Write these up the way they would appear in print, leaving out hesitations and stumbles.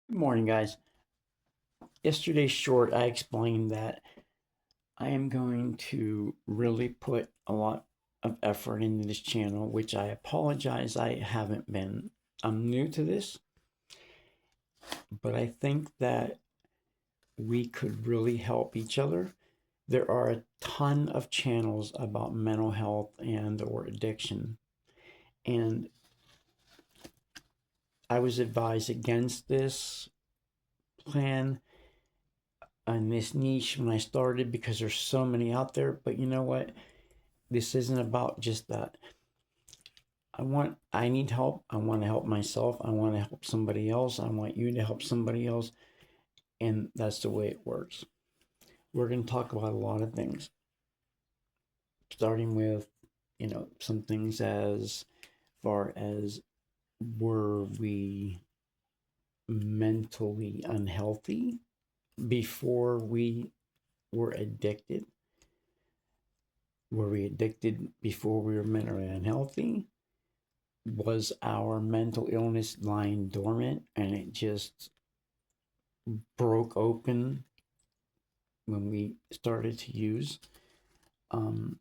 Good morning, guys. Yesterday's short, I explained that I am going to really put a lot of effort into this channel, which I apologize I haven't been. I'm new to this, but I think that we could really help each other. There are a ton of channels about mental health and or addiction, and I was advised against this plan and this niche when I started because there's so many out there. But you know what? This isn't about just that. I need help. I want to help myself. I want to help somebody else. I want you to help somebody else. And that's the way it works. We're going to talk about a lot of things, starting with, some things as far as were we mentally unhealthy before we were addicted? Were we addicted before we were mentally unhealthy? Was our mental illness lying dormant and it just broke open when we started to use? Um,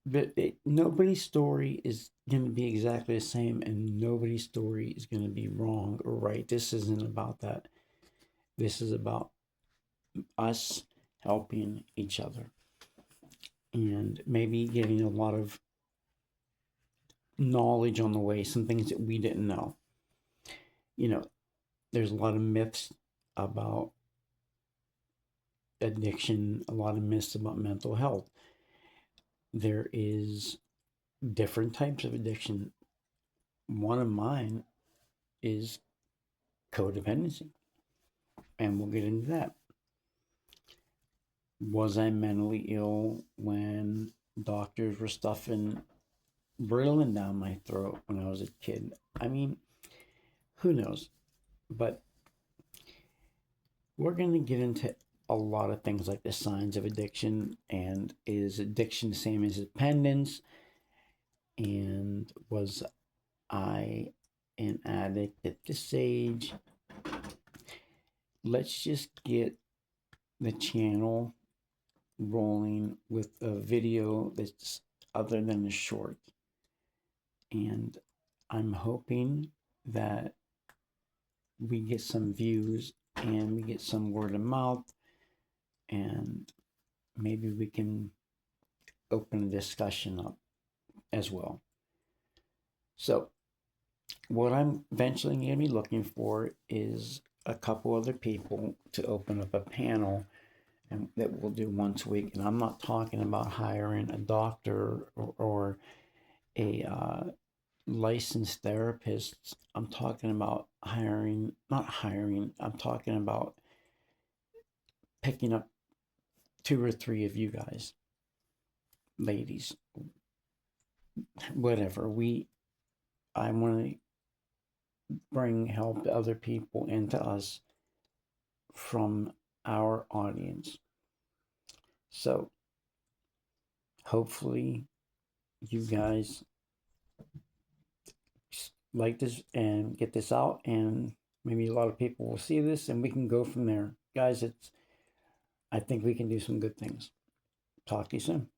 but nobody's story is going to be exactly the same, and nobody's story is going to be wrong or right. This isn't about that. This is about us helping each other and maybe getting a lot of knowledge on the way, some things that we didn't know. You know, there's a lot of myths about addiction, a lot of myths about mental health. There is different types of addiction. One of mine is codependency, and we'll get into that. Was I mentally ill when doctors were stuffing Ritalin down my throat when I was a kid? I mean, who knows? But we're going to get into a lot of things like the signs of addiction, and is addiction the same as dependence? And was I an addict at this age? Let's just get the channel rolling with a video that's other than a short. And I'm hoping that we get some views and we get some word of mouth, and maybe we can open a discussion up as well. So, what I'm eventually going to be looking for is a couple other people to open up a panel and that we'll do once a week. And I'm not talking about hiring a doctor or a licensed therapist. I'm talking about not hiring, I'm talking about picking up two or three of you guys, ladies, whatever. I want to bring help to other people and to us from our audience. So hopefully you guys like this and get this out, and maybe a lot of people will see this and we can go from there. Guys, I think we can do some good things. Talk to you soon.